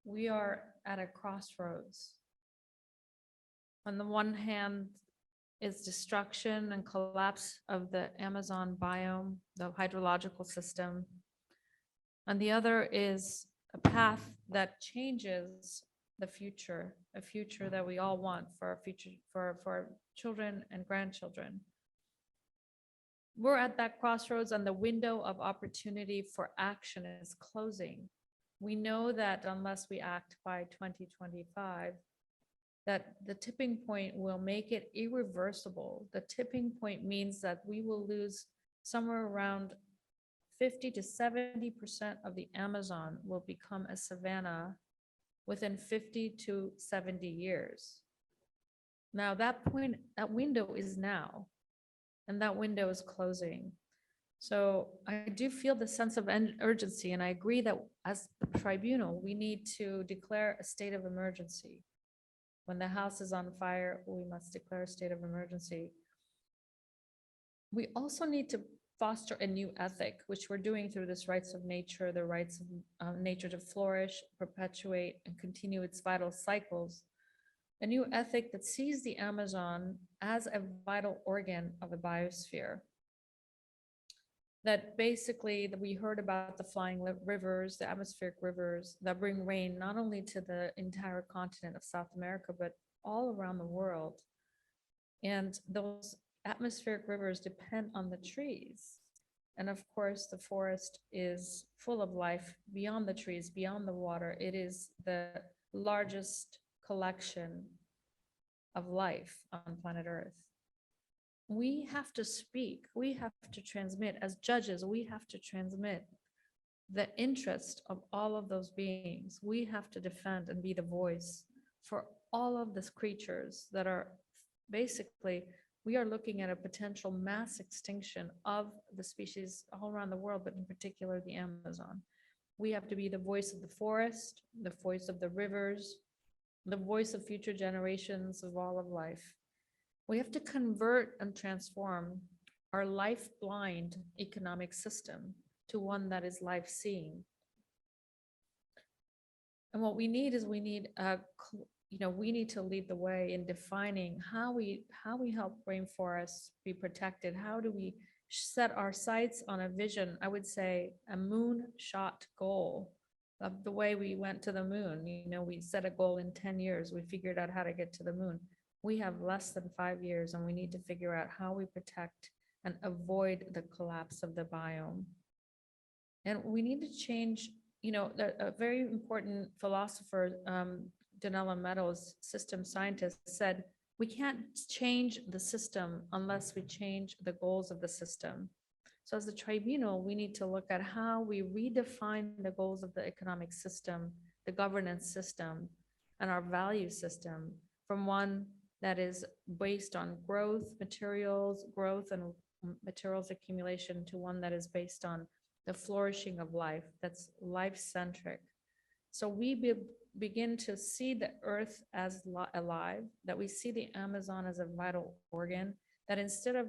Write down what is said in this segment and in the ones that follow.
we are at a crossroads. On the one hand, is destruction and collapse of the Amazon biome, the hydrological system. And the other is a path that changes the future, a future that we all want for our future, for our children and grandchildren. We're at that crossroads, and the window of opportunity for action is closing. We know that unless we act by 2025, that the tipping point will make it irreversible. The tipping point means that we will lose somewhere around 50 to 70% of the Amazon will become a savanna within 50 to 70 years. Now that point, that window is now, and that window is closing. So I do feel the sense of urgency, and I agree that as the tribunal, we need to declare a state of emergency. When the house is on fire, we must declare a state of emergency. We also need to foster a new ethic, which we're doing through this rights of nature, the rights of nature to flourish, perpetuate, and continue its vital cycles. A new ethic that sees the Amazon as a vital organ of the biosphere. That basically, that we heard about the flying rivers, the atmospheric rivers that bring rain not only to the entire continent of South America, but all around the world. And those atmospheric rivers depend on the trees. And of course, the forest is full of life beyond the trees, beyond the water. It is the largest collection of life on planet Earth. We have to speak, we have to transmit, as judges, we have to transmit the interest of all of those beings. We have to defend and be the voice for all of these creatures that are basically, we are looking at a potential mass extinction of the species all around the world, but in particular the Amazon. We have to be the voice of the forest, the voice of the rivers, the voice of future generations of all of life. We have to convert and transform our life-blind economic system to one that is life-seeing. And what we need is we need to lead the way in defining how we help rainforests be protected. How do we set our sights on a vision? I would say a moonshot goal of the way we went to the moon. We set a goal in 10 years. We figured out how to get to the moon. We have less than 5 years, and we need to figure out how we protect and avoid the collapse of the biome. And we need to change, a very important philosopher, Donella Meadows, system scientist, said, we can't change the system unless we change the goals of the system. So as the tribunal, we need to look at how we redefine the goals of the economic system, the governance system, and our value system from one that is based on growth and materials accumulation to one that is based on the flourishing of life, that's life-centric. So we begin to see the earth as alive, that we see the Amazon as a vital organ, that instead of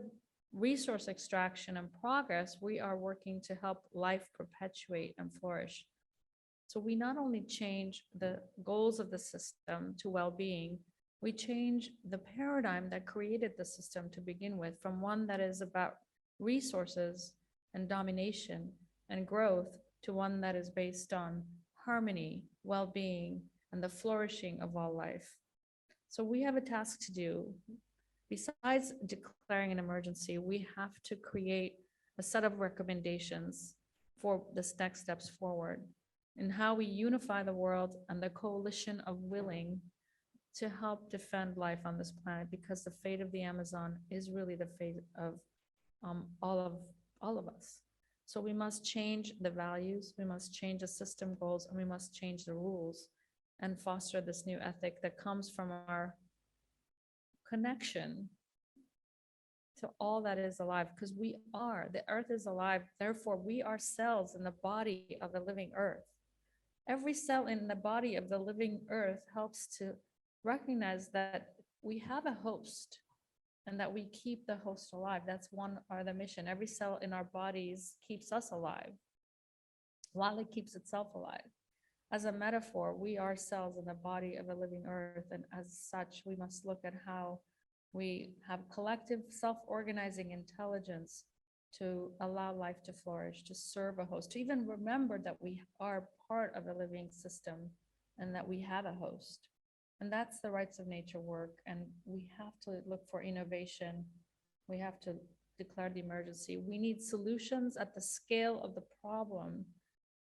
resource extraction and progress, we are working to help life perpetuate and flourish. So we not only change the goals of the system to well-being, we change the paradigm that created the system to begin with, from one that is about resources and domination and growth to one that is based on harmony, well-being, and the flourishing of all life. So we have a task to do. Besides declaring an emergency, we have to create a set of recommendations for the next steps forward and how we unify the world and the coalition of willing to help defend life on this planet, because the fate of the Amazon is really the fate of all of us. So we must change the values, we must change the system goals, and we must change the rules and foster this new ethic that comes from our connection to all that is alive, because the earth is alive, therefore we are cells in the body of the living earth. Every cell in the body of the living earth helps to recognize that we have a host and that we keep the host alive. That's the mission. Every cell in our bodies keeps us alive while it keeps itself alive. as a metaphor, we are cells in the body of a living earth, and as such, we must look at how we have collective self-organizing intelligence to allow life to flourish, to serve a host, to even remember that we are part of a living system and that we have a host. And that's the rights of nature work. And we have to look for innovation. We have to declare the emergency. We need solutions at the scale of the problem.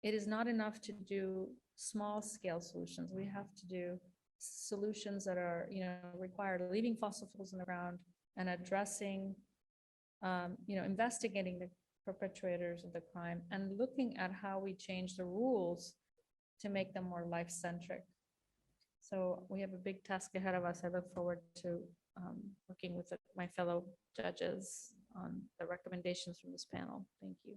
It is not enough to do small scale solutions. We have to do solutions that are, require leaving fossil fuels in the ground and addressing, investigating the perpetrators of the crime and looking at how we change the rules to make them more life-centric. So we have a big task ahead of us. I look forward to working with my fellow judges on the recommendations from this panel. Thank you.